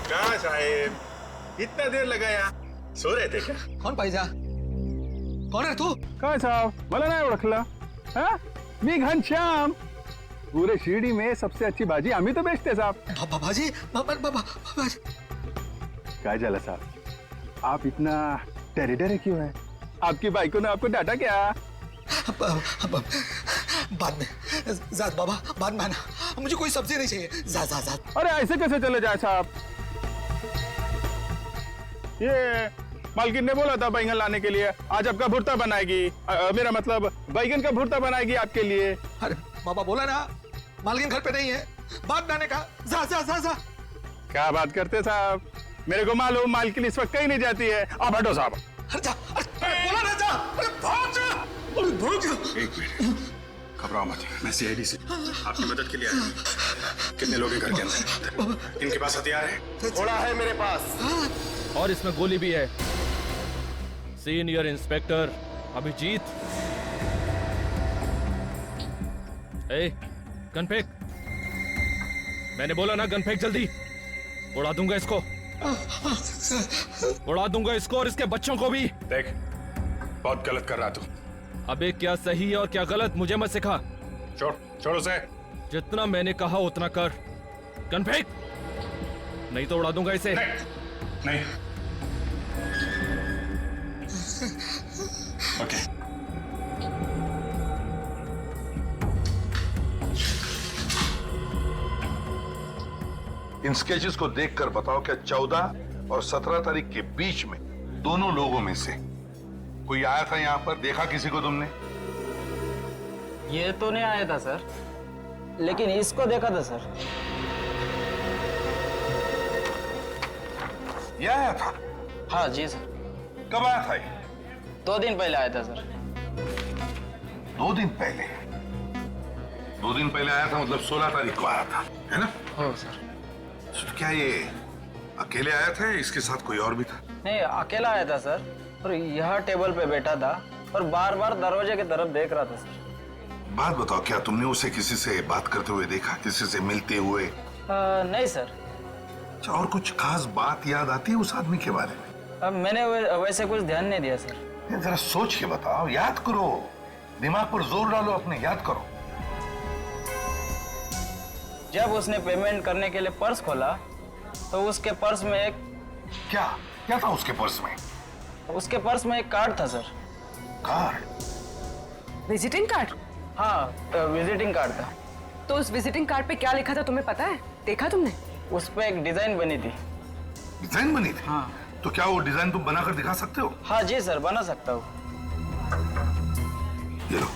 कहाँ साहेब, इतना देर लगाया, सो रहे थे क्या? कौन पाहिजा? कोण आहे तू? काय साहब मला नाही ओळखलं? हाँ? मी घनश्याम, पूरे शिरडी में सबसे अच्छी भाजी आम्ही तो बेचते साहब। बाबाजी, बाबाजी। काय झालं साहब, आप इतना टेरिडर क्यों है? आपकी बाइको ने आपको डांटा क्या? बाद में जात बाबा, बाद में आना, मुझे कोई सब्जी नहीं चाहिए। जा। अरे ऐसे कैसे चले जाए साहब? ये मालकिन ने बोला था बैंगन लाने के लिए, आज आपका भुर्ता बनाएगी, मेरा मतलब बैंगन का भुर्ता बनाएगी आपके लिए। अरे बाबा बोला ना, मालकिन घर पे नहीं है, बाद में आने का। जा। क्या बात करते साहब, मेरे को मालूम मालकिन इस वक्त कहीं नहीं जाती है। आप हटो साहब। अरे जा, अरे बोला ना जा, अरे भाग जा। एक मिनट, घबराओ मत, मैं सीआईडी से आपकी मदद के लिए आया हूं। कितने लोग हैं घर के अंदर? इनके पास हथियार है? थोड़ा है मेरे पास, और इसमें गोली भी है। Senior inspector Abhijeet. ए, गन फेंक। मैंने बोला ना, गन फेंक जल्दी। उड़ा दूंगा इसको, उड़ा दूंगा इसको और इसके बच्चों को भी। देख, बहुत गलत कर रहा तू। अबे क्या सही है और क्या गलत मुझे मत सिखा। छोड़ उसे। जितना मैंने कहा उतना कर। गन फेंक, नहीं तो उड़ा दूंगा इसे। नहीं। ओके। इन स्केचेस को देखकर बताओ क्या 14 और 17 तारीख के बीच में दोनों लोगों में से कोई आया था यहाँ पर? देखा किसी को तुमने? ये तो नहीं आया था सर, लेकिन इसको देखा था सर। ये आया था? हाँ जी सर। कब आया था ये? 2 दिन पहले आया था सर। 2 दिन पहले? 2 दिन पहले आया था मतलब 16 तारीख को आया था, है ना? हो सर। तो क्या ये अकेले आया था या इसके साथ कोई और भी था? नहीं, अकेला आया था सर, और यह टेबल पे बैठा था और बार बार दरवाजे की तरफ देख रहा था सर। बात बताओ, क्या तुमने उसे किसी से बात करते हुए देखा, किसी से मिलते हुए? नहीं सर। अच्छा, और कुछ खास बात याद आती है उस आदमी के बारे में? अब मैंने वैसे कुछ ध्यान नहीं दिया सर। जरा सोच के बताओ, याद करो, दिमाग पर जोर डालो अपने, याद करो। जब उसने पेमेंट करने के लिए पर्स खोला तो उसके पर्स में एक क्या था उसके पर्स में? उसके पर्स में एक कार्ड था सर। कार्ड? Visiting card? हाँ, विजिटिंग कार्ड था। तो उस विजिटिंग कार्ड पे क्या लिखा था तुम्हें पता है? देखा तुमने? उस पे एक डिजाइन बनी थी। डिजाइन बनी थी? हाँ। तो क्या वो डिजाइन तुम बनाकर दिखा सकते हो? हाँ जी सर, बना सकता हूँ। ये लो।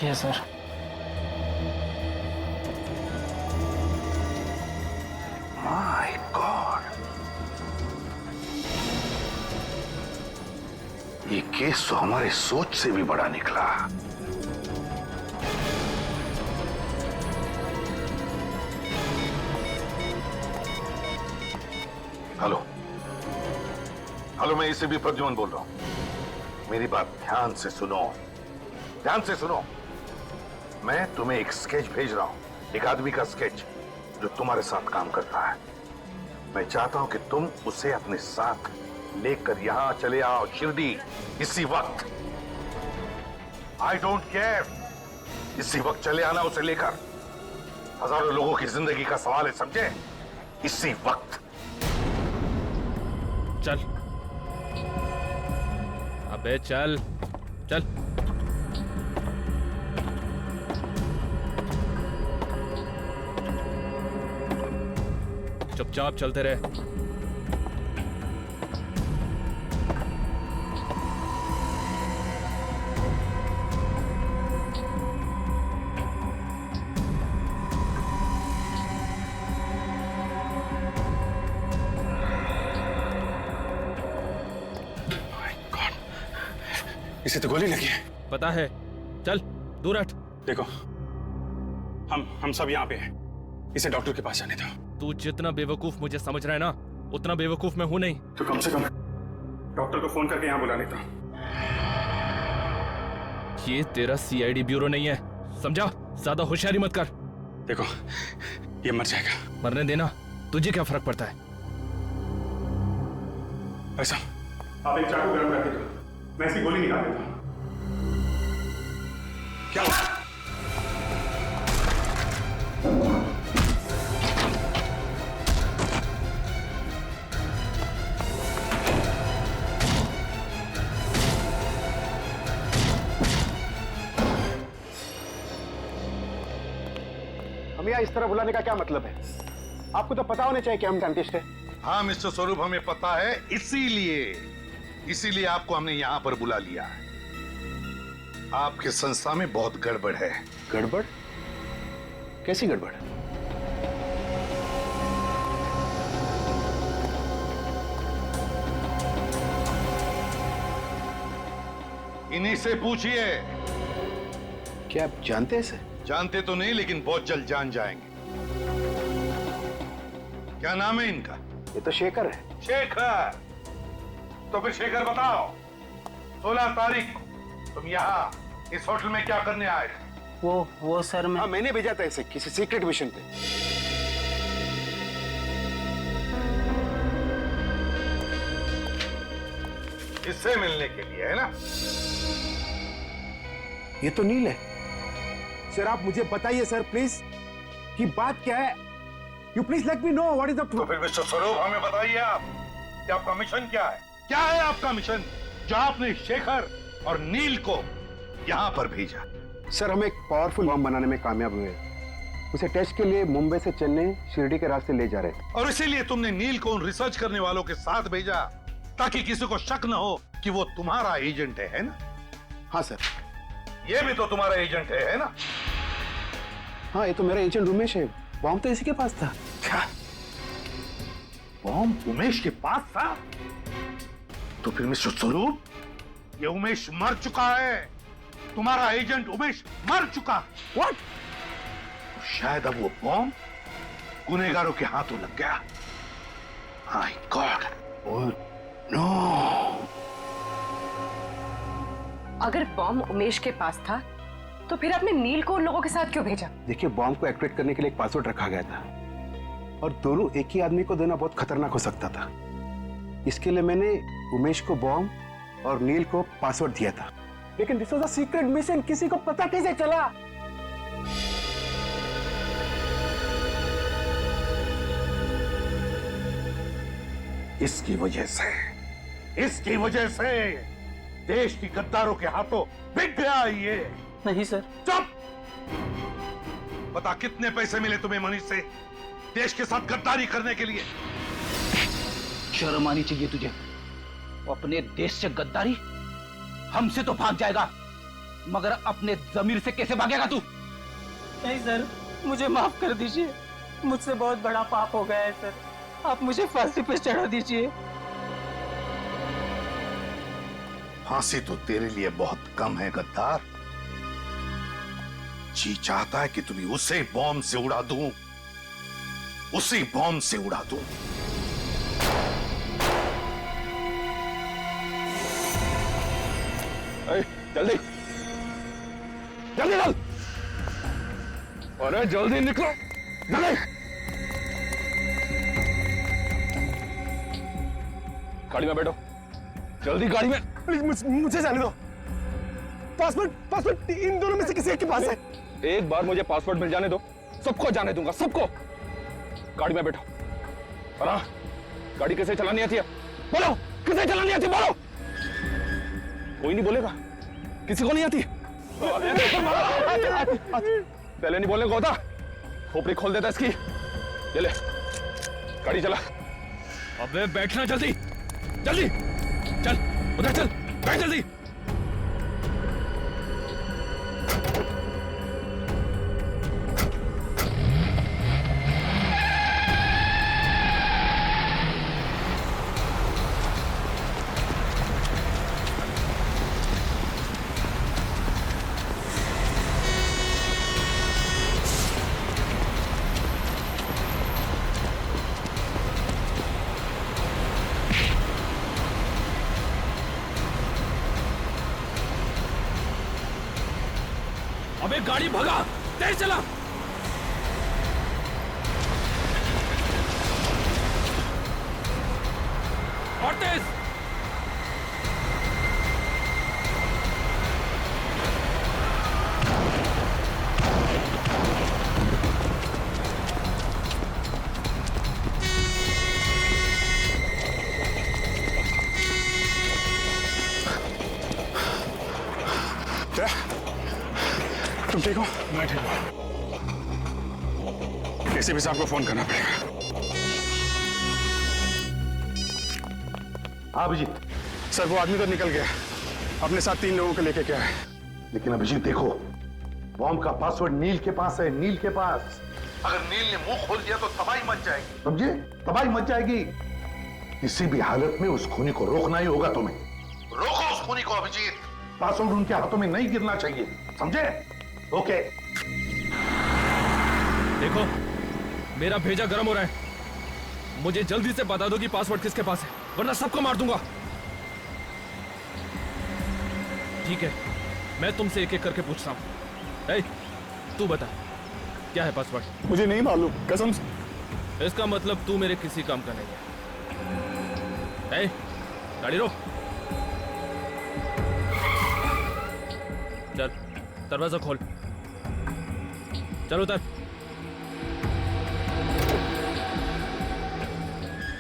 Yes sir. माय गॉड, ये केस तो हमारे सोच से भी बड़ा निकला। हेलो, मैं इसे भी प्रद्युमन बोल रहा हूं। मेरी बात ध्यान से सुनो, ध्यान से सुनो। मैं तुम्हें एक स्केच भेज रहा हूं, एक आदमी का स्केच जो तुम्हारे साथ काम करता है। मैं चाहता हूं कि तुम उसे अपने साथ लेकर यहां चले आओ, शिरडी, इसी वक्त। आई डोंट केयर, इसी वक्त चले आना उसे लेकर। हजारों लोगों की जिंदगी का सवाल है, समझे? इसी वक्त। चल, अबे चल। चुपचाप चलते रहे। इसे तो गोली लगी है। पता है, चल दूर हट। देखो, हम सब यहाँ पे हैं, इसे डॉक्टर के पास जाने दो। तू जितना बेवकूफ मुझे समझ रहा है ना, उतना बेवकूफ मैं हूं नहीं। तो कम से कम डॉक्टर को फोन करके यहाँ बुला लेता। ये तेरा सीआईडी ब्यूरो नहीं है, समझा? ज्यादा होशियारी मत कर। देखो, ये मर जाएगा। मरने देना, तुझे क्या फर्क पड़ता है? ऐसा, आप एक चाकू गर्म कर दो, मैं इसकी गोली निकाल देता हूँ। क्या हुआ? हमें यहाँ इस तरह बुलाने का क्या मतलब है? आपको तो पता होना चाहिए कि हम साइंटिस्ट हैं। हाँ मिस्टर स्वरूप, हमें पता है, इसीलिए आपको हमने यहां पर बुला लिया है। आपके संस्था में बहुत गड़बड़ है। गड़बड़? कैसी गड़बड़? इन्हीं से पूछिए। क्या आप जानते हैं इसे? जानते तो नहीं, लेकिन बहुत जल्द जान जाएंगे। क्या नाम है इनका? ये तो शेखर है। शेखर? तो फिर शेखर बताओ, 16 तारीख को तुम यहाँ इस होटल में क्या करने आए थे? वो सर मैं हाँ, मैंने भेजा था इसे किसी सीक्रेट मिशन पे। इससे मिलने के लिए, है ना? ये तो नील है। सर आप मुझे बताइए सर प्लीज कि बात क्या है। You please let me know what is the तो फिर मिस्टर स्वरूप हमें बताइए आप कि आपका मिशन क्या है? क्या है आपका मिशन जो आपने शेखर और नील को यहाँ पर भेजा? सर हम एक पावरफुल बम बनाने में कामयाब हुए। उसे टेस्ट के लिए मुंबई से चेन्नई शिरडी के रास्ते ले जा रहे हैं। और इसीलिए तुमने नील को उन रिसर्च करने वालों के साथ भेजा ताकि किसी को शक न हो कि वो तुम्हारा एजेंट है ना? हाँ सर। ये भी तो तुम्हारा एजेंट है ना? हाँ, ये तो मेरा एजेंट उमेश है। बॉम्ब तो इसी के पास था। क्या बॉम्ब उमेश के पास था? तो फिर मिस्टर स्वरूप, ये उमेश मर चुका है। तुम्हारा एजेंट उमेश मर चुका। व्हाट? शायद अब वो बॉम्ब गुनहगारों के हाथों लग गया। My god, oh no. अगर बॉम्ब उमेश के पास था तो फिर आपने नील को उन लोगों के साथ क्यों भेजा? देखिए, बॉम्ब को एक्टिवेट करने के लिए एक पासवर्ड रखा गया था और दोनों एक ही आदमी को देना बहुत खतरनाक हो सकता था। इसके लिए मैंने उमेश को बॉम्ब और नील को पासवर्ड दिया था। लेकिन this was a secret mission, किसी को पता कैसे चला? इसकी वजह से देश की गद्दारों के हाथों बिक गया ये। नहीं सर। चुप! बता, कितने पैसे मिले तुम्हें मनीष से देश के साथ गद्दारी करने के लिए? शर्म आनी चाहिए तुझे। अपने देश से गद्दारी? हमसे तो भाग जाएगा, मगर अपने जमीर से कैसे भागेगा तू? नहीं सर, मुझे माफ कर दीजिए। मुझसे बहुत बड़ा पाप हो गया है सर। आप मुझे फांसी पे चढ़ा दीजिए। फांसी तो तेरे लिए बहुत कम है गद्दार। जी चाहता है कि तुम्हें उसे बॉम्ब से उड़ा दूं, उसी बॉम्ब से उड़ा दूं। जल्दी जल्दी चल। अरे जल्दी निकलो, जल्दी। गाड़ी में बैठो, जल्दी गाड़ी में। प्लीज मुझे जाने दो। पासपोर्ट इन दोनों में से किसी एक के पास है। एक बार मुझे पासपोर्ट मिल जाने दो, सबको जाने दूंगा, सबको। गाड़ी में बैठो। और हाँ, गाड़ी कैसे चलानी आती है बोलो, कैसे चलानी आती है बोलो। कोई नहीं बोलेगा, किसी को नहीं आती। पहले नहीं बोलने को होता। खोपड़ी खोल देता इसकी। ले ले, गाड़ी चला। अबे बैठना, जल्दी जल्दी चल, उधर चल, बैठ जल्दी। गाड़ी भगा, तेज चला। और तेज। क्या? तुम ठीक हो? मैं ठीक हूँ। एसीपी साहब को फोन करना पड़ेगा। हाँ अभिजीत। सर वो आदमी तो निकल गया, अपने साथ 3 लोगों को लेके क्या है। लेकिन अभिजीत देखो, बॉम्ब का पासवर्ड नील के पास है, नील के पास। अगर नील ने मुंह खोल दिया तो तबाही मच जाएगी, समझे? तबाही मच जाएगी। किसी भी हालत में उस खूनी को रोकना ही होगा तुम्हें। रोको उस खूनी को अभिजीत। पासवर्ड उनके हाथों में नहीं गिरना चाहिए, समझे? ओके। देखो, मेरा भेजा गर्म हो रहा है। मुझे जल्दी से बता दो कि पासवर्ड किसके पास है, वरना सबको मार दूंगा। ठीक है, मैं तुमसे एक एक करके पूछता हूं। ए, तू बता, क्या है पासवर्ड? मुझे नहीं मालूम, कसम से। इसका मतलब तू मेरे किसी काम का नहीं है। ए, गाड़ी रोक। चल, दरवाजा खोल। चल उतर।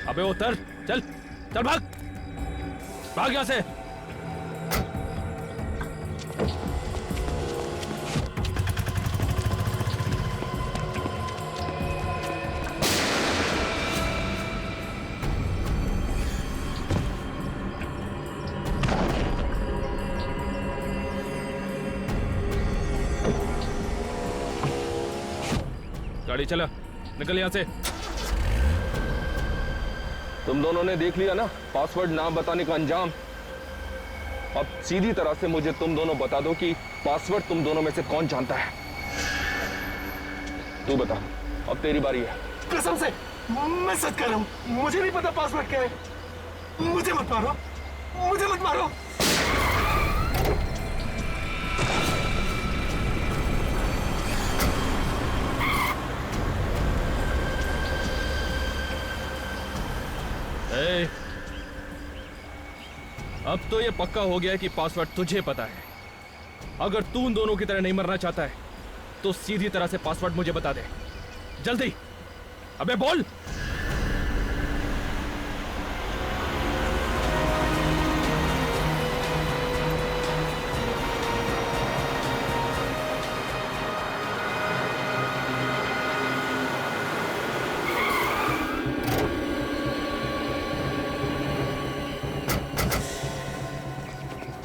अबे उतर, चल चल, भाग भाग यहां से। गाड़ी चला, निकल यहां से। तुम दोनों ने देख लिया ना पासवर्ड ना बताने का अंजाम। अब सीधी तरह से मुझे तुम दोनों बता दो कि पासवर्ड तुम दोनों में से कौन जानता है। तू बता, अब तेरी बारी है। कसम से मैं सच कह रहा हूं, मुझे नहीं पता पासवर्ड क्या है। मुझे मत मारो, मुझे मत मारो। ए, अब तो ये पक्का हो गया है कि पासवर्ड तुझे पता है। अगर तू उन दोनों की तरह नहीं मरना चाहता है तो सीधी तरह से पासवर्ड मुझे बता दे, जल्दी। अबे बोल।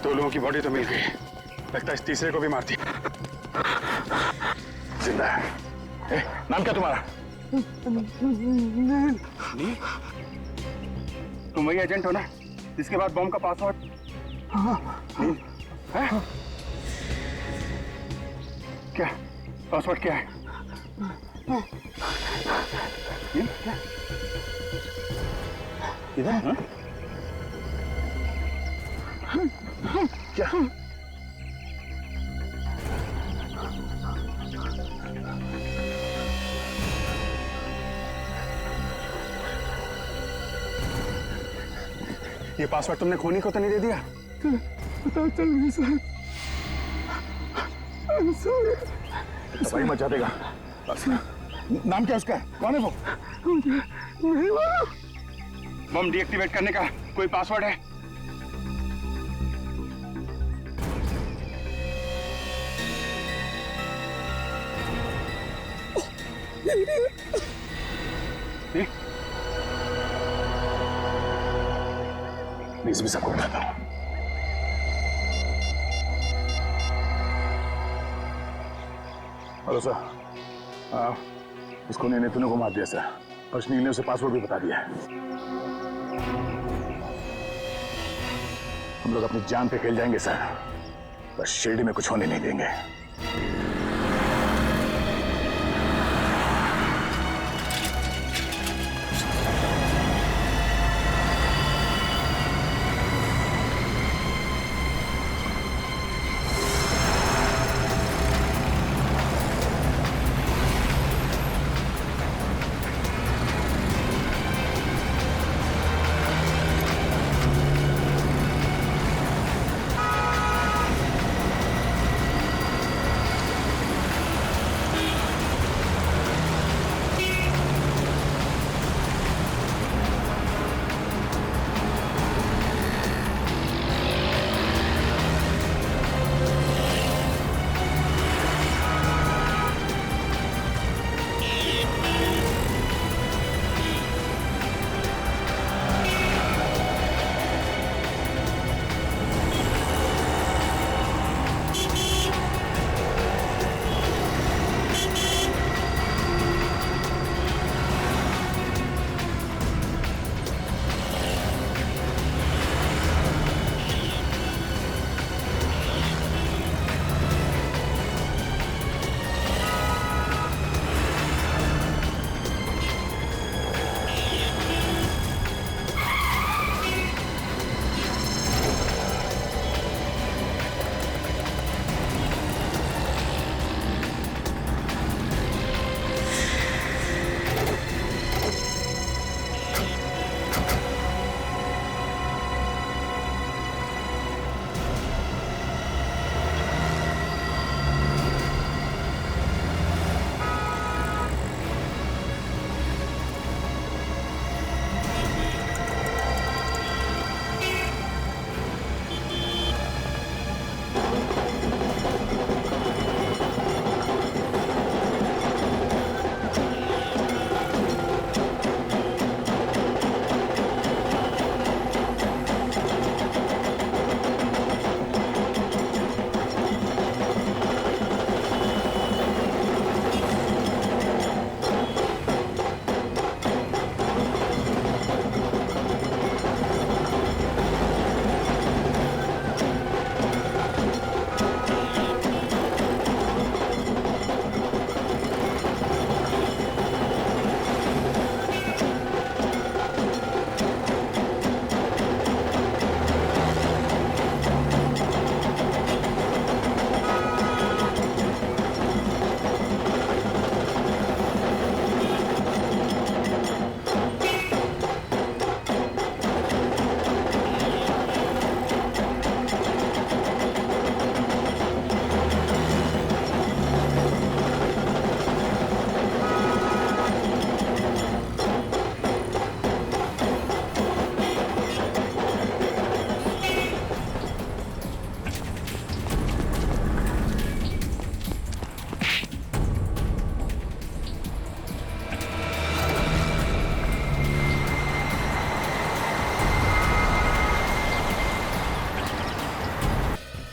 दो लोगों की बॉडी तो मिल गई, लगता है इस तीसरे को भी मार दिया। जिंदा है। नाम क्या तुम्हारा? नील? तुम वही एजेंट हो ना जिसके बाद बॉम्ब का पासवर्ड? नील है? क्या पासवर्ड क्या है? नील क्या? इधर? हाँ? क्या? ये पासवर्ड तुमने खूनी को तो नहीं दे दिया? पता चल नहीं सर। तबाही मचा देगा। नाम क्या उसका? कौन है वो? बम डीएक्टिवेट करने का कोई पासवर्ड है? प्लीज भी सबको बताता हूं। हेलो सर, उसको ने तूने को मार दिया सर, और नील ने उसे पासवर्ड भी बता दिया है। हम लोग अपनी जान पे खेल जाएंगे सर, बस शिरडी में कुछ होने नहीं देंगे।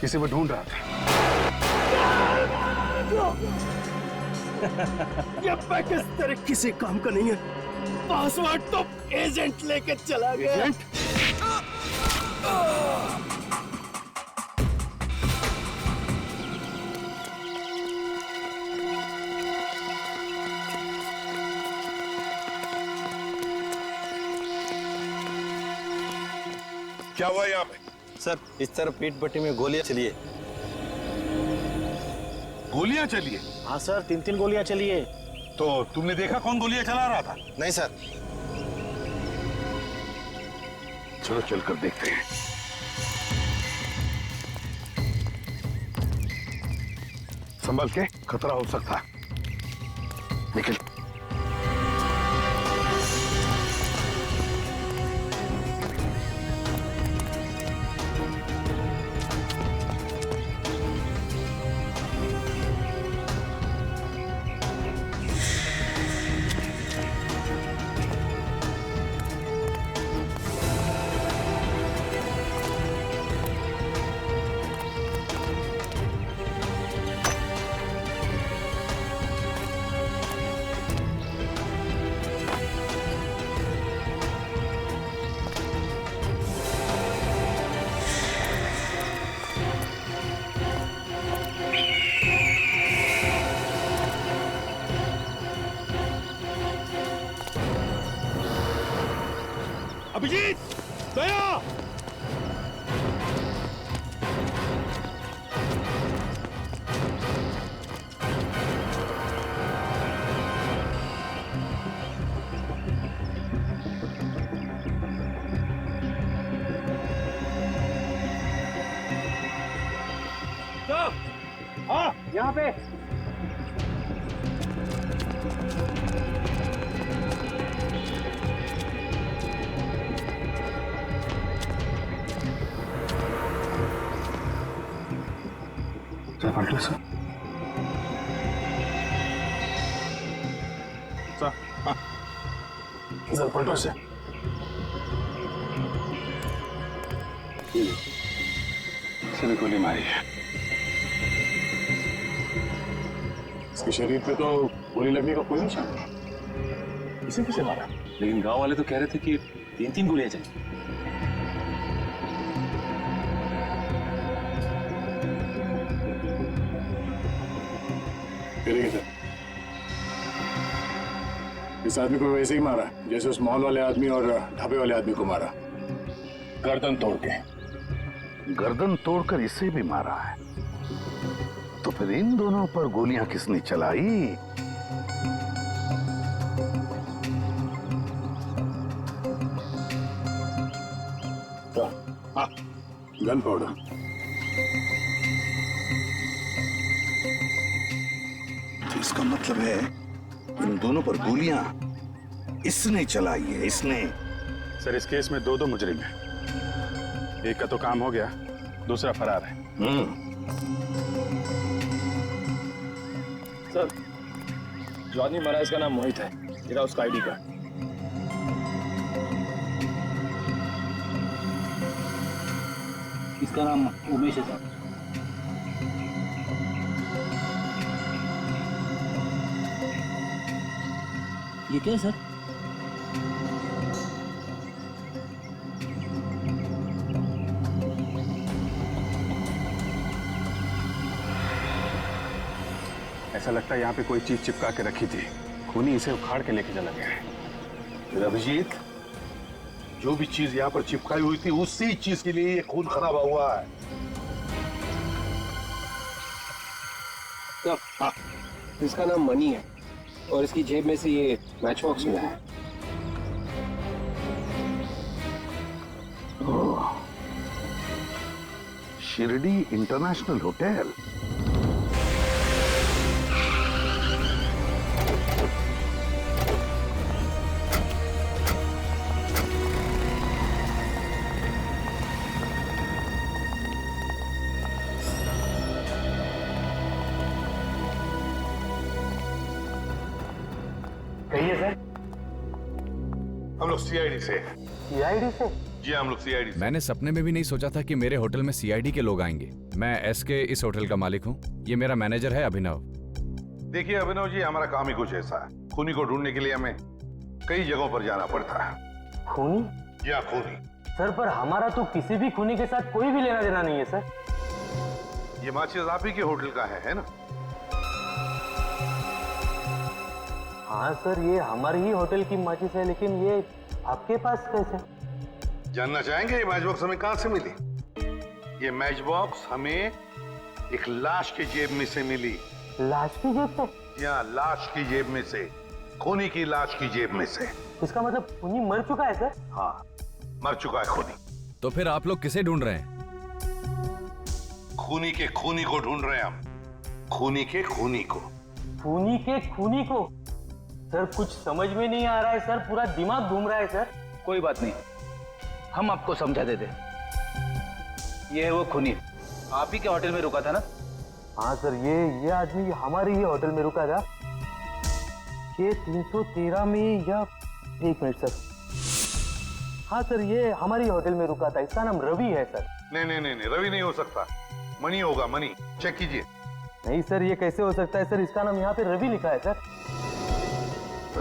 किसी को ढूंढ रहा था। ये पैकेज तेरे किसी काम का नहीं है। पासवर्ड तो एजेंट लेके चला गया। एजेंट? क्या हुआ यहाँ पे? सर इस तरफ पीठ पट्टी में गोलियां चली है। गोलियां चली है? हाँ सर 3-3 गोलियां चली है। तो तुमने देखा कौन गोलियां चला रहा था? नहीं सर। चलो चलकर देखते हैं। संभल के, खतरा हो सकता है। निकल। अभिजीत, दया। हाँ यहाँ पे। पलटो सर। सर, हाँ। सर पलटो से। इसने गोली मारी है। इसके शरीर पे तो गोली लगने का कोई निशान नहीं। इसे किसे मारा? लेकिन गांव वाले तो कह रहे थे कि 3-3 गोलियां चली। इस आदमी को वैसे ही मारा जैसे उस मॉल वाले आदमी और ढाबे वाले आदमी को मारा, गर्दन तोड़ के। गर्दन तोड़कर इसे भी मारा है, तो फिर इन दोनों पर गोलियां किसने चलाई? हाँ, गन पाउडर। तो इसका मतलब है इन दोनों पर गोलियां इसने चलाई है, इसने। सर इस केस में 2 मुजरिम हैं। एक का तो काम हो गया, दूसरा फरार है। सर जो आदमी मरा इसका नाम मोहित है। ये उसका आईडी कार्ड। इसका नाम उमेश है सर। ये क्या है सर? ऐसा लगता है यहाँ पे कोई चीज चिपका के रखी थी, खूनी इसे उखाड़ के लेके चला गया है। फिर अभिजीत, जो भी चीज यहाँ पर चिपकाई हुई थी उसी चीज के लिए ये खून खराबा हुआ है। हाँ, इसका नाम मनी है और इसकी जेब में से ये मैच बॉक्स मिला है। Shirdi international hotel. कहिए सर। हम लोग सीआईडी से। सीआईडी से? जी हम लोग सीआईडी से। मैंने सपने में भी नहीं सोचा था कि मेरे होटल में सीआईडी के लोग आएंगे। मैं एसके इस होटल का मालिक हूँ। ये मेरा मैनेजर है अभिनव। देखिए अभिनव जी, हमारा काम ही कुछ ऐसा है। खूनी को ढूंढने के लिए हमें कई जगहों पर जाना पड़ता है। खूनी? जी हाँ, खूनी। सर पर हमारा तो किसी भी खूनी के साथ कोई भी लेना देना नहीं है सर। ये माचिस आप ही के होटल का है ना? हाँ सर, ये हमारे ही होटल की माचिस है, लेकिन ये आपके पास कैसे? जानना चाहेंगे ये मैच बॉक्स हमें कहां से मिली? ये मैच बॉक्स हमें एक लाश की जेब में से मिली। लाश की जेब से? यहाँ लाश की जेब में से, खूनी की लाश की जेब में से। इसका मतलब खूनी मर चुका है सर? हाँ, मर चुका है खूनी। तो फिर आप लोग किसे ढूंढ रहे हैं? खूनी के खूनी को ढूंढ रहे हैं हम। खूनी के खूनी को। खूनी के खूनी को? सर कुछ समझ में नहीं आ रहा है सर, पूरा दिमाग घूम रहा है सर। कोई बात नहीं, हम आपको समझा देते। ये है वो खूनी, आप ही के होटल में रुका था ना? हाँ सर, ये आदमी हमारे ही होटल में रुका था। ये 313 में, या एक मिनट सर, हाँ सर, ये हमारी होटल में रुका था। इसका नाम रवि है सर। नहीं, रवि नहीं हो सकता, मनी होगा, मनी। चेक कीजिए। नहीं सर, ये कैसे हो सकता है सर? इसका नाम यहाँ पे रवि लिखा है सर।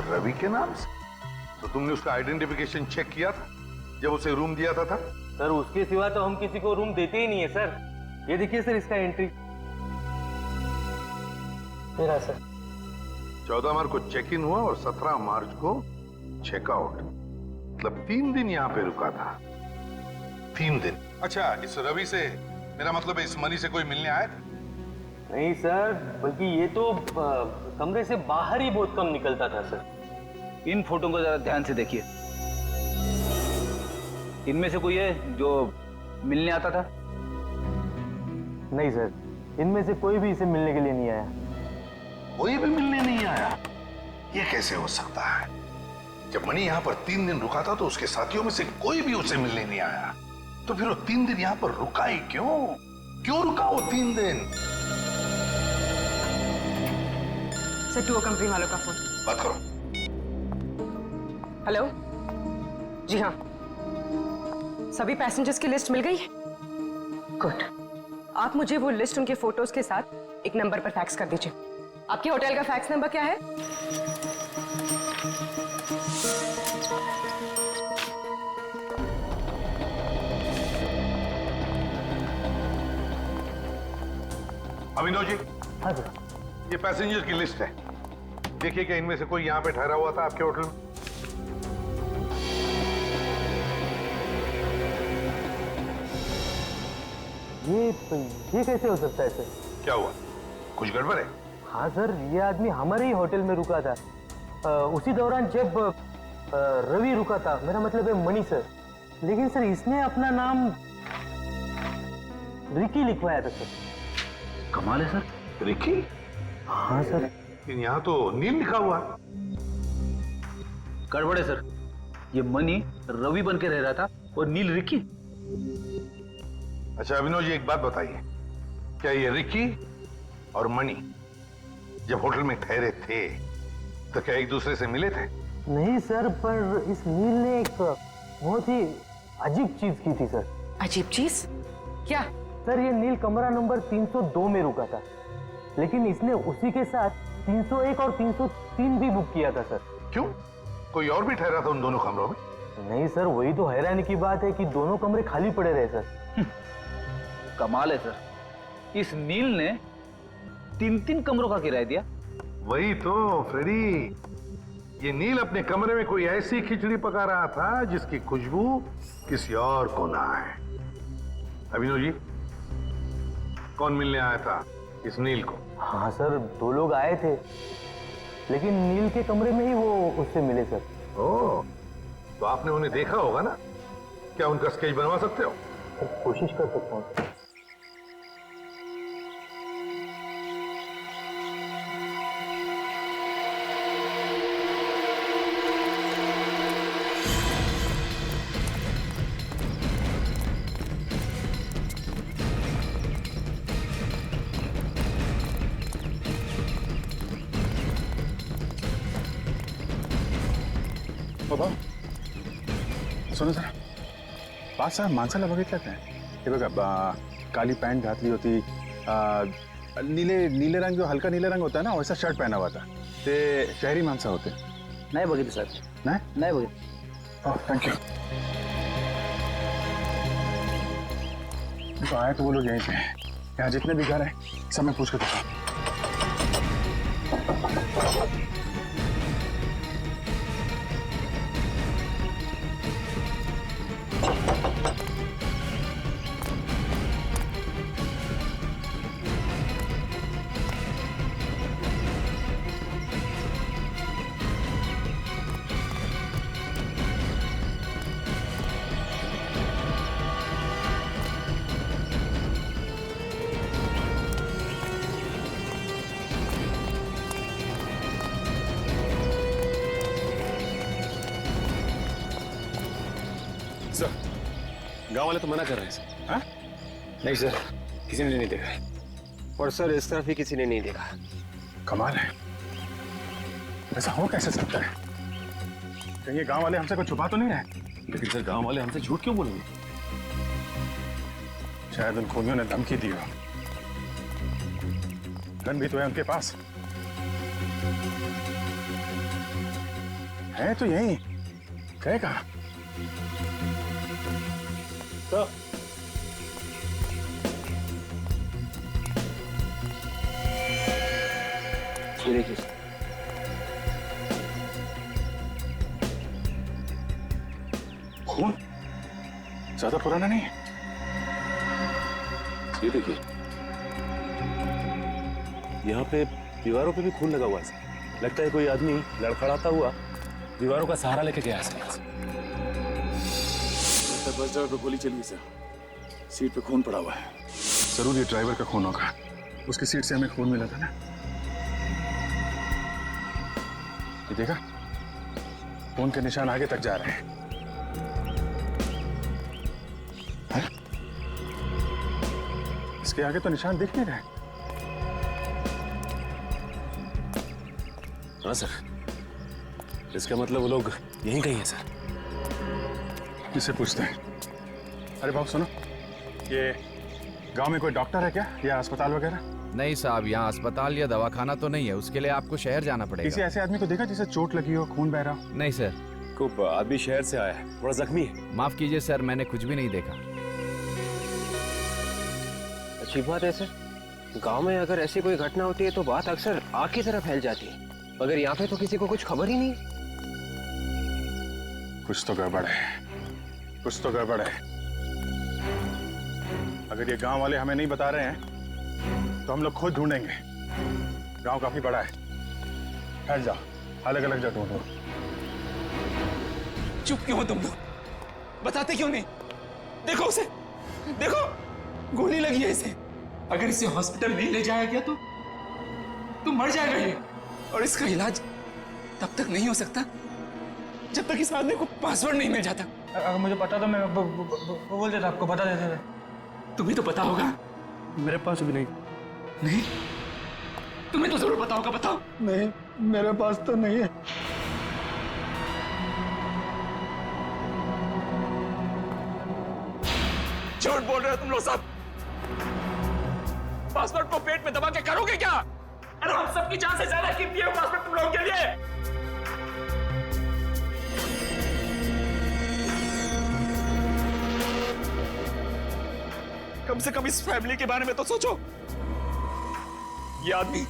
रवि के नाम से? तो तुमने उसका आइडेंटिफिकेशन चेक किया था जब उसे रूम दिया था? सर उसके सिवा तो हम किसी को रूम देते ही नहीं है सर। ये देखिए सर, इसका एंट्री मेरा सर। 14 मार्च को चेक इन हुआ और 17 मार्च को चेकआउट। मतलब 3 दिन यहाँ पे रुका था। 3 दिन। अच्छा, इस रवि से, मेरा मतलब है इस मनी से कोई मिलने आया था? नहीं सर, बल्कि ये तो कमरे से बाहर ही बहुत कम निकलता था सर। इन फोटो को जरा ध्यान से देखिए। इनमें से कोई है जो मिलने आता था? नहीं सर, इनमें से कोई भी इसे मिलने के लिए नहीं आया। कोई भी मिलने नहीं आया? ये कैसे हो सकता है? जब मनी यहाँ पर 3 दिन रुका था तो उसके साथियों में से कोई भी उसे मिलने नहीं आया। तो फिर वो 3 दिन यहाँ पर रुका ही क्यों? क्यों रुका वो 3 दिन? सर, टूर कंपनी वालों का फोन। बात करो। हेलो। जी हाँ, सभी पैसेंजर्स की लिस्ट मिल गई? गुड। आप मुझे वो लिस्ट उनके फोटोज के साथ एक नंबर पर फैक्स कर दीजिए। आपके होटल का फैक्स नंबर क्या है? अभिनव जी, हाँ सर। ये पैसेंजर की लिस्ट है। देखिए क्या इनमें से कोई यहाँ पे ठहरा हुआ था आपके होटल में? ये कैसे हो सकता है सर? क्या हुआ? कुछ गड़बड़ है? हाँ सर, ये आदमी हमारे ही होटल में रुका था। उसी दौरान जब रवि रुका था, मेरा मतलब है मनी सर। लेकिन सर इसने अपना नाम रिकी लिखवाया था सर। कमाल है सर। रिकी? हाँ सर। लेकिन यहाँ तो नील लिखा हुआ। गड़बड़ है सर, ये मनी रवि बन के रह रहा था और नील रिकी। अच्छा अभिनव जी, एक बात बताइए, क्या ये रिकी और मनी जब होटल में ठहरे थे तो क्या एक दूसरे से मिले थे? नहीं सर, पर इस नील ने एक बहुत ही अजीब चीज की थी सर। अजीब चीज? क्या? सर ये नील कमरा नंबर 302 में रुका था, लेकिन इसने उसी के साथ 301 और 303 भी बुक किया था सर। क्यों? कोई और भी ठहरा था उन दोनों कमरों में? नहीं सर, वही तो हैरानी की बात है कि दोनों कमरे खाली पड़े रहे सर। कमाल है सर, इस नील ने 3 कमरों का किराया दिया। वही तो फ्रेडी, ये नील अपने कमरे में कोई ऐसी खिचड़ी पका रहा था जिसकी खुशबू किसी और को ना आए। अभिनव जी, कौन मिलने आया था इस नील को? हाँ सर, 2 लोग आए थे, लेकिन नील के कमरे में ही वो उससे मिले सर। ओह, तो आपने उन्हें देखा होगा ना? क्या उनका स्केच बनवा सकते हो? कोशिश कर सकता हूँ। बाबा सुनो जरा, पाच-सहा माणसाला बघितलं काय? हे बघा, काली पैंट घातली होती, नीले रंग, जो हल्का नीले रंग होता है ना, वैसा शर्ट पहना हुआ था. ते शहरी माणसं होते. नाही बघितलं सर. नाही बघितलं. ओह, थैंक यू. तो आए तो वो लोग यहीं पे हैं. यहाँ जितने भी घर हैं सब मैं पूछ के देखा. सर, गांव वाले तो मना कर रहे हैं सर. हाँ? नहीं सर, किसी ने नहीं देखा. और सर इस तरफ भी किसी ने नहीं देखा. कमाल है, ऐसा हो कैसे सकता है? कहीं ये गांव वाले हमसे कुछ छुपा तो नहीं रहे? लेकिन सर गांव वाले हमसे झूठ क्यों बोलेंगे? शायद उन खूनियों ने धमकी दी हो. गन भी तो है उनके पास. है तो यही, गए कहाँ? सर, ये देखिए. खून ज्यादा पुराना नहीं है. ये देखिए, यहाँ पे दीवारों पे भी खून लगा हुआ है. लगता है कोई आदमी लड़खड़ाता हुआ दीवारों का सहारा लेके गया है. बस ड्राइवर पे गोली चली सर. सीट पे खून पड़ा हुआ है. जरूर ये ड्राइवर का खून होगा. उसकी सीट से हमें खून मिला था ना. ये देखा, खून के निशान आगे तक जा रहे हैं. इसके आगे तो निशान दिख नहीं रहे. हाँ सर, इसका मतलब वो लोग यहीं कहीं हैं सर. इसे पूछते हैं. अरे बाबू सुनो, ये गांव में कोई डॉक्टर है क्या, या अस्पताल वगैरह? नहीं साहब, यहाँ अस्पताल या दवाखाना तो नहीं है. उसके लिए आपको शहर जाना किसी पड़ेगा. ऐसे आदमी को देखा जिसे चोट लगी हो, खून बह रहा हो? नहीं सर. को आदमी शहर से आया है, थोड़ा जख्मी है. माफ कीजिए सर, मैंने कुछ भी नहीं देखा. अच्छी बात है सर. गांव में अगर ऐसी कोई घटना होती है तो बात अक्सर आग की तरह फैल जाती है, मगर यहाँ पे तो किसी को कुछ खबर ही नहीं. कुछ तो गड़बड़ है, कुछ तो गड़बड़ है. अगर ये गांव वाले हमें नहीं बता रहे हैं तो हम लोग खुद ढूंढेंगे. गांव काफी बड़ा है. फैल जाओ, अलग अलग जगह ढूंढो. चुप क्यों हो तुम लोग? बताते क्यों नहीं? देखो उसे, देखो, गोली लगी है इसे. अगर इसे हॉस्पिटल नहीं ले जाया गया तो मर जाएगा ये. और इसका इलाज तब तक नहीं हो सकता जब तक इस आदमी को पासवर्ड नहीं मिल जाता. अगर मुझे पता तो मैं बोल देता, आपको बता देते. तुम्हें तो पता होगा. मेरे पास भी नहीं. नहीं, तुम्हें तो जरूर पता होगा. बताओ. नहीं, मेरे पास तो नहीं है. झूठ बोल रहे हो तुम लोग सब. पासवर्ड को पेट में दबा के करोगे क्या? अरे हम सबकी जान से ज्यादा कीमती है पासवर्ड तुम लोगों के लिए. कम से कम इस फैमिली के बारे में तो सोचो. ये आदमी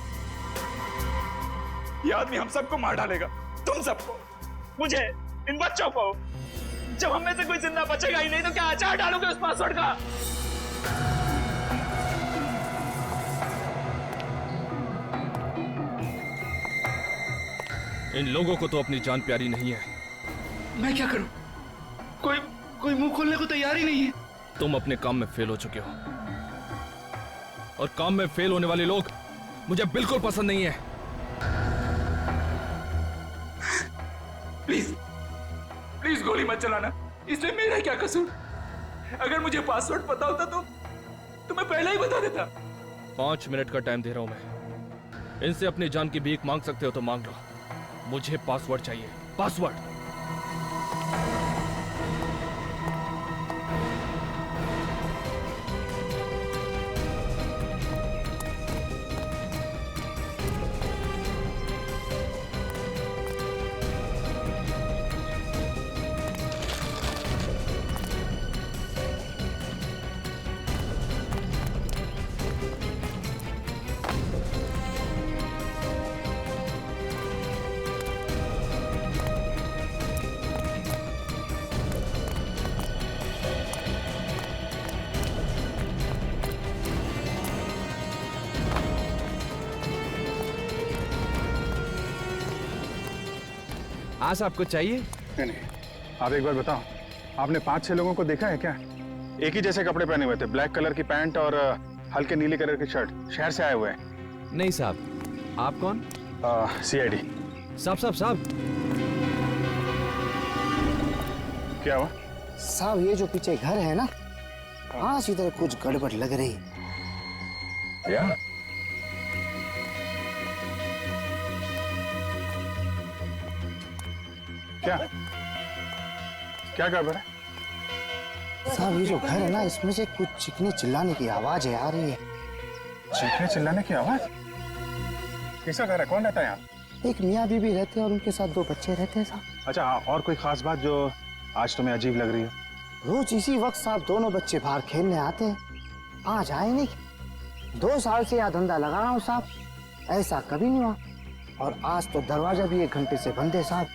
हम सबको मार डालेगा. तुम सबको, मुझे, इन बच्चों को. जब हम में से कोई जिंदा बचेगा ही नहीं तो क्या अचार डालोगे उस पासवर्ड का? इन लोगों को तो अपनी जान प्यारी नहीं है. मैं क्या करूं? कोई मुंह खोलने को तैयार ही नहीं है. तुम अपने काम में फेल हो चुके हो, और काम में फेल होने वाले लोग मुझे बिल्कुल पसंद नहीं है. प्लीज गोली मत चलाना. इसमें मेरा क्या कसूर? अगर मुझे पासवर्ड पता होता तो मैं पहले ही बता देता. 5 मिनट का टाइम दे रहा हूं मैं. इनसे अपनी जान की भीख मांग सकते हो तो मांग लो. मुझे पासवर्ड चाहिए. पासवर्ड. हाँ साहब, कुछ चाहिए? नहीं नहीं, आप एक बार बताओ, आपने 5-6 लोगों को देखा है क्या? एक ही जैसे कपड़े पहने हुए थे, ब्लैक कलर की पैंट और हल्के नीले कलर की शर्ट, शहर से आए हुए हैं। नहीं साहब। आप कौन? CID। साहब। क्या हुआ? साहब ये जो पीछे घर है ना, हाँ इधर कुछ गड़बड़ लग रही। या? क्या गड़बड़ है? साहब ये जो घर है ना, इसमें से कुछ चीखने चिल्लाने की आवाज आ रही है। चीखने चिल्लाने की आवाज? कैसा घर है? कौन रहता है यहाँ? एक मियाँ बीबी रहते हैं और उनके साथ 2 बच्चे रहते हैं साहब। अच्छा, और कोई खास बात जो आज तुम्हें अजीब लग रही है? रोज इसी वक्त साहब दोनों बच्चे बाहर खेलने आते हैं, आज आए नहीं। 2 साल से यहाँ धंधा लगा रहा हूँ साहब, ऐसा कभी नहीं हुआ। और आज तो दरवाजा भी 1 घंटे से बंद है साहब।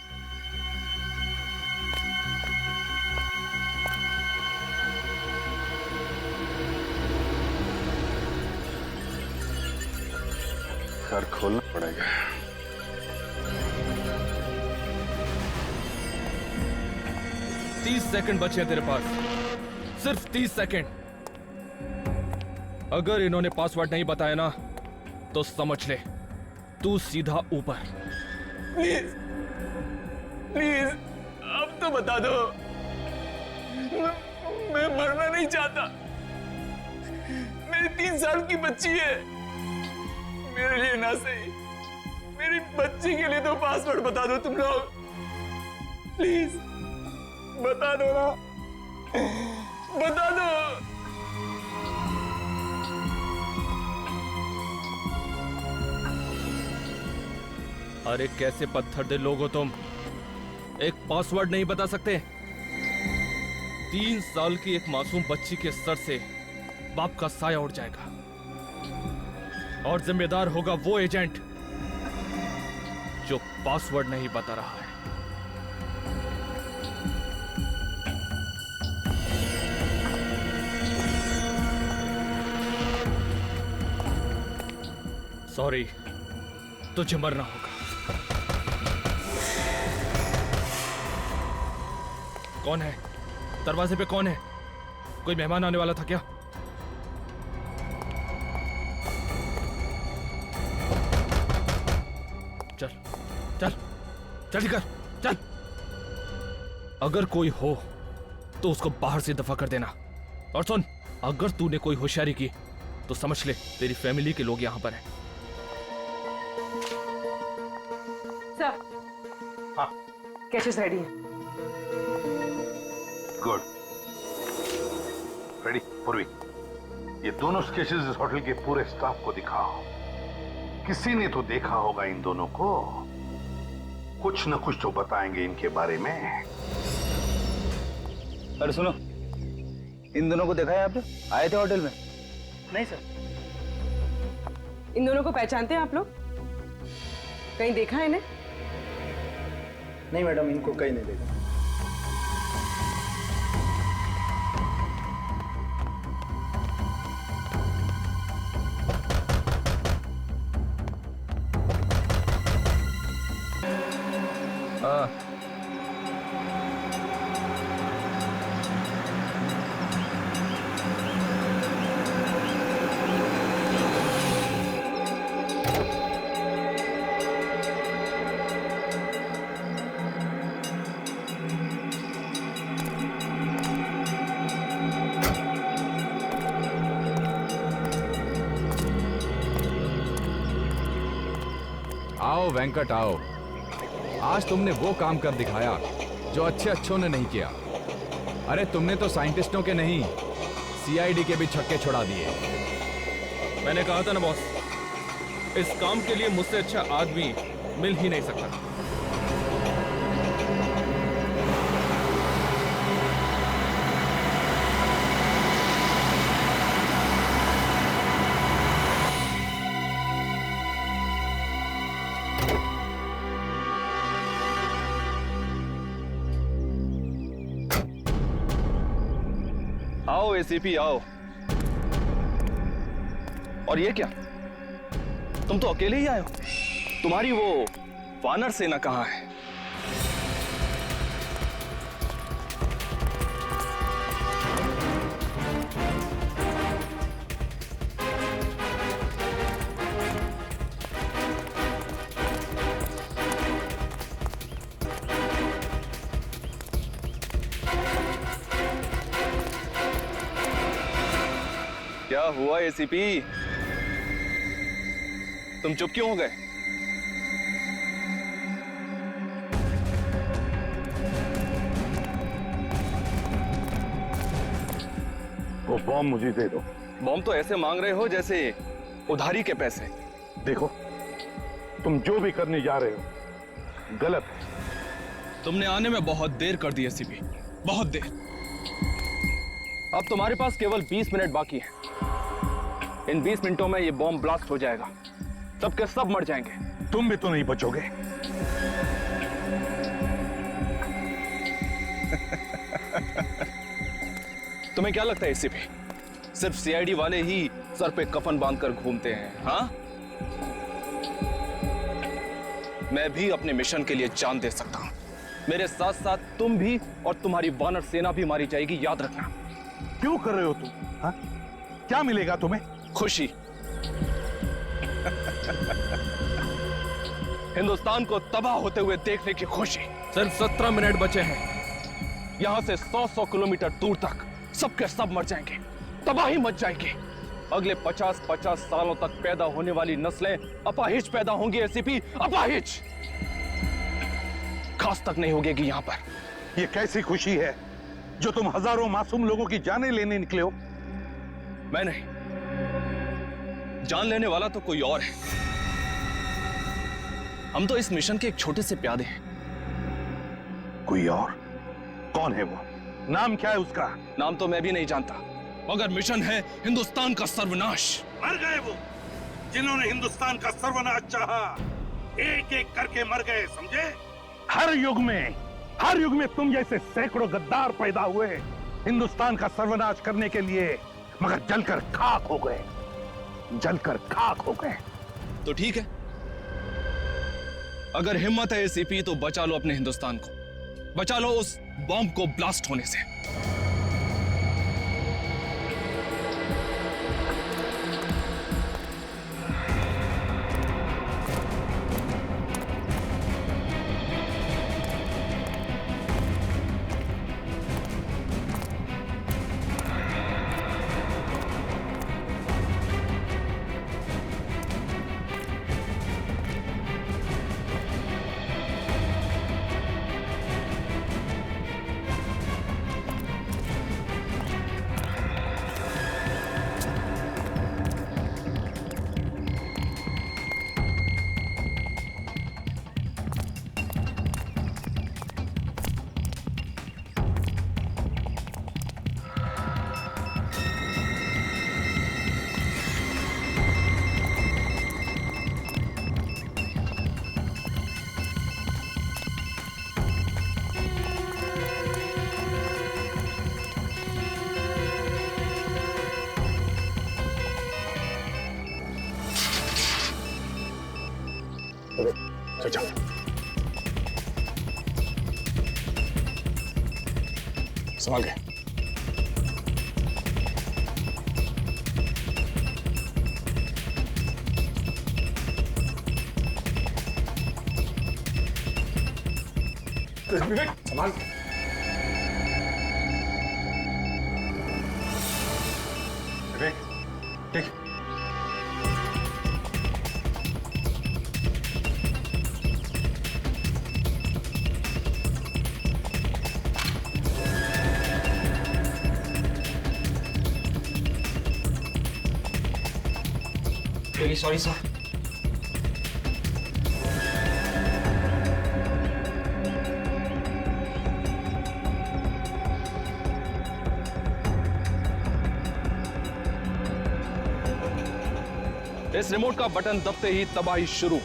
घर खोलना पड़ेगा। तीस सेकंड बचे हैं तेरे पास, सिर्फ 30 सेकंड। अगर इन्होंने पासवर्ड नहीं बताया ना तो समझ ले तू सीधा ऊपर। प्लीज प्लीज अब तो बता दो, मैं मरना नहीं चाहता। मेरी 3 साल की बच्ची है, मेरे लिए ना सही, मेरी बच्ची के लिए तो पासवर्ड बता दो तुम लोग, प्लीज बता दो ना, बता दो। अरे कैसे पत्थर दे लोग हो तुम, एक पासवर्ड नहीं बता सकते? 3 साल की एक मासूम बच्ची के सर से बाप का साया उड़ जाएगा और जिम्मेदार होगा वो एजेंट जो पासवर्ड नहीं बता रहा है। सॉरी, तुझे मरना होगा। कौन है? दरवाजे पे कौन है? कोई मेहमान आने वाला था क्या? चल चल जल्दी कर, चल। अगर कोई हो तो उसको बाहर से दफा कर देना। और सुन, अगर तूने कोई होशियारी की तो समझ ले तेरी फैमिली के लोग यहां पर हैं। सर, हाँ। कैचेस रेडी हैं। गुड। रेडी पूर्वी, ये दोनों स्केचेस इस होटल के पूरे स्टाफ को दिखाओ। किसी ने तो देखा होगा इन दोनों को, कुछ न कुछ तो बताएंगे इनके बारे में। अरे सुनो, इन दोनों को देखा है आपने? आए थे होटल में? नहीं सर। इन दोनों को पहचानते हैं आप लोग? कहीं देखा है इन्हें? नहीं मैडम, इनको कहीं नहीं देखा। आओ वेंकट आओ, आज तुमने वो काम कर दिखाया जो अच्छों ने नहीं किया। अरे तुमने तो साइंटिस्टों के नहीं, CID के भी छक्के छुड़ा दिए। मैंने कहा था ना बॉस, इस काम के लिए मुझसे अच्छा आदमी मिल ही नहीं सकता। आओ ACP आओ। और ये क्या, तुम तो अकेले ही आए हो? तुम्हारी वो वानर सेना कहाँ है? क्या हुआ एसीपी? तुम चुप क्यों हो गए? वो बॉम्ब मुझे दे दो। बॉम्ब तो ऐसे मांग रहे हो जैसे उधारी के पैसे। देखो, तुम जो भी करने जा रहे हो गलत है। तुमने आने में बहुत देर कर दी एसीपी, बहुत देर। अब तुम्हारे पास केवल 20 मिनट बाकी हैं। इन 20 मिनटों में ये बॉम्ब ब्लास्ट हो जाएगा, सबके सब मर जाएंगे। तुम भी तो नहीं बचोगे। तुम्हें क्या लगता है एसीपी, सिर्फ सीआईडी वाले ही सर पे कफन बांधकर घूमते हैं? हाँ, मैं भी अपने मिशन के लिए जान दे सकता हूं। मेरे साथ साथ तुम भी और तुम्हारी वानर सेना भी मारी जाएगी, याद रखना। क्यों कर रहे हो तुम? हाँ? क्या मिलेगा तुम्हें? खुशी। हिंदुस्तान को तबाह होते हुए देखने की खुशी। सिर्फ 17 मिनट बचे हैं। यहां से 100-100 किलोमीटर दूर तक सबके सब मर जाएंगे, तबाही मच जाएगी। अगले 50-50 सालों तक पैदा होने वाली नस्लें अपाहिज पैदा होंगी एसीपी, अपाहिज। खास तक नहीं होगी यहां पर। ये कैसी खुशी है जो तुम हजारों मासूम लोगों की जानें लेने निकले हो? मैं नहीं, जान लेने वाला तो कोई और है। हम तो इस मिशन के एक छोटे से प्यादे हैं। कोई और? कौन है वो? नाम क्या है उसका? नाम तो मैं भी नहीं जानता, मगर मिशन है हिंदुस्तान का सर्वनाश। मर गए वो जिन्होंने हिंदुस्तान का सर्वनाश चाहा। एक एक करके मर गए, समझे? हर युग में तुम जैसे सैकड़ों गद्दार पैदा हुए हिंदुस्तान का सर्वनाश करने के लिए, मगर जलकर खाक हो गए, जलकर खाक हो गए। तो ठीक है, अगर हिम्मत है एसीपी तो बचा लो अपने हिंदुस्तान को, बचा लो उस बॉम्ब को ब्लास्ट होने से। चल संभाल के। विवेक, संभाल के। विवेक, ठीक। Sorry sir. इस रिमोट का बटन दबते ही तबाही शुरू।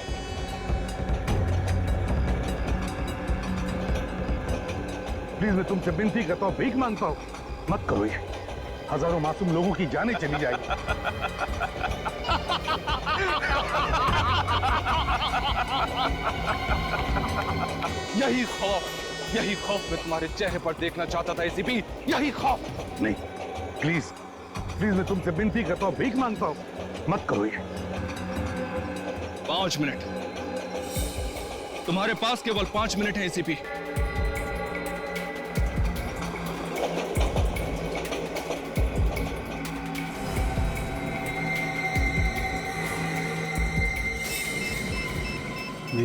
प्लीज मैं तुमसे विनती करता हूँ, भीख मांगता हूँ, मत करो ये। हजारों मासूम लोगों की जानें चली जाएगी। यही खौफ मैं तुम्हारे चेहरे पर देखना चाहता था एसीपी, यही खौफ। नहीं, प्लीज प्लीज मैं तुमसे विनती करता हूँ, भीख मांगता हूँ, मत करो ये। 5 मिनट, तुम्हारे पास केवल 5 मिनट है एसीपी।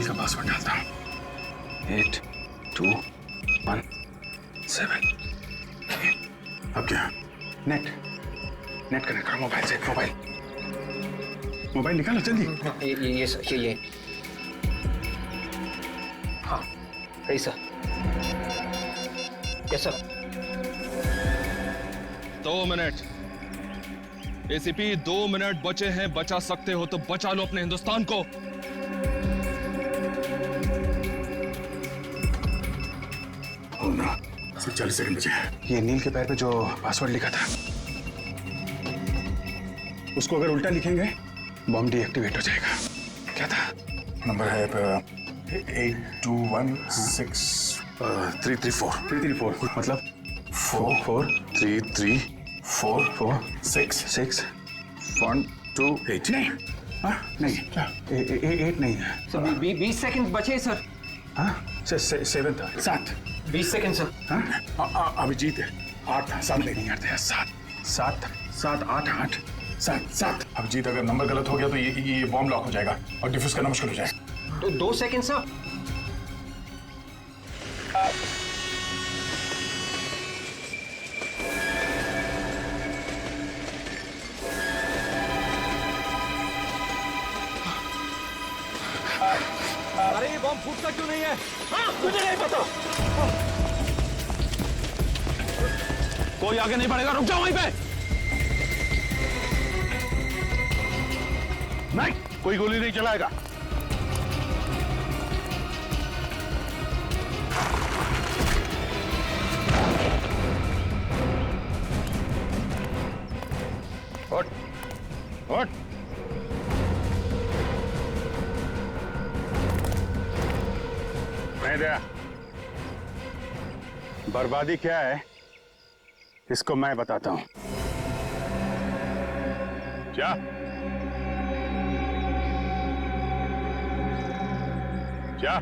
नील का पासवर्ड डालता हूँ 8217। अब क्या? नेट कनेक्ट करो मोबाइल से। मोबाइल निकालो जल्दी। ये सर, ये हाँ सही sir. Yes sir. 2 minute ACP, 2 minute बचे हैं। बचा सकते हो तो बचा लो अपने हिंदुस्तान को। सिर्फ 40 सेकंड बचे। ये नील के पैर पे जो पासवर्ड लिखा था उसको अगर उल्टा लिखेंगे बॉम्ब डीएक्टिवेट हो जाएगा। क्या था? नंबर है 82163334 मतलब 4334466 नहीं। हाँ नहीं, 8 नहीं है सर। 20 सेकंड बचे सर। हाँ 7 था। 7 20 सेकंड सर। हाँ अभिजीत है। 8 था। 7 नहीं यार था। 7 8 7। अभिजीत अगर नंबर गलत हो गया तो ये बॉम्ब लॉक हो जाएगा और डिफ्यूज करना मुश्किल हो जाएगा। तो 2 सेकंड सर। अरे ये बॉम्ब फूटता क्यों नहीं है? मुझे नहीं पता। कोई आगे नहीं बढ़ेगा, रुक जाओ वहीं पे। नहीं, कोई गोली नहीं चलाएगा। उठ। नहीं दया। बर्बादी क्या है इसको मैं बताता हूं। क्या? क्या?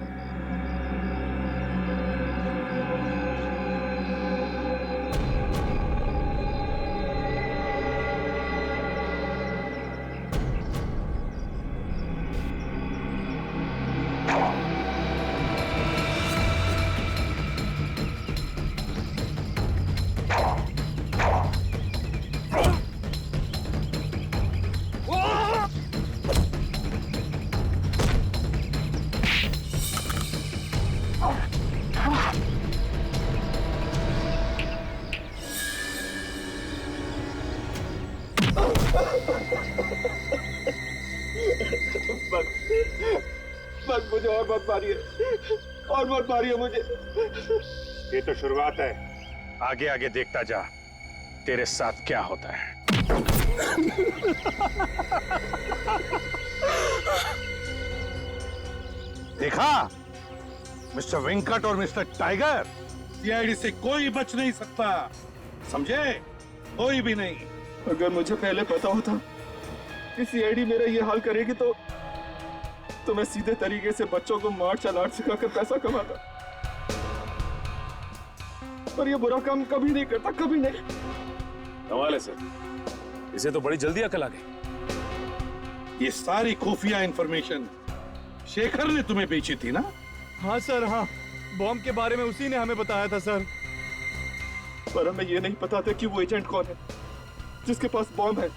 बस मुझे और मत मारिए, और मत मारिए मुझे। ये तो शुरुआत है। आगे आगे देखता जा तेरे साथ क्या होता है। देखा मिस्टर वेंकट और मिस्टर टाइगर, सीआईडी से कोई बच नहीं सकता, समझे? कोई भी नहीं। अगर मुझे पहले पता होता कि सीआईडी मेरा ये हाल करेगी तो मैं सीधे तरीके से बच्चों को मार्शल आर्ट सिखाकर पैसा कमाता। पर ये बुरा काम कभी नहीं करता, कभी नहीं। कमाल है सर, इसे तो बड़ी जल्दी अकल आ गई। ये सारी खुफिया इंफॉर्मेशन शेखर ने तुम्हें बेची थी ना? हाँ सर, हाँ। बॉम्ब के बारे में उसी ने हमें बताया था सर। पर हमें ये नहीं पता था कि वो एजेंट कौन है जिसके पास बॉम्ब है।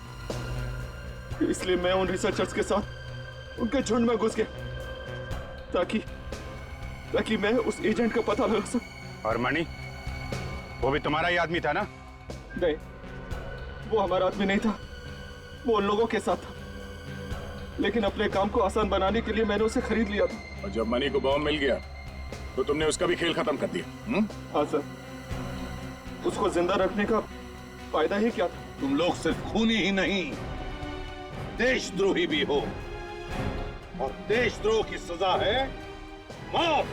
इसलिए मैं उन रिसर्चर्स के साथ उनके झुंड में घुस गया ताकि मैं उस एजेंट का पता लगा सकूं। और मणि, वो भी तुम्हारा ही आदमी था ना? नहीं, वो हमारा आदमी नहीं था, वो उन लोगों के साथ था। लेकिन अपने काम को आसान बनाने के लिए मैंने उसे खरीद लिया था। और जब मनी को बॉम्ब मिल गया तो तुमने उसका भी खेल खत्म कर दिया। हाँ सर, उसको जिंदा रखने का फायदा ही क्या था? तुम लोग सिर्फ खूनी ही नहीं, देशद्रोही भी हो, और देशद्रोह की सजा है मौत।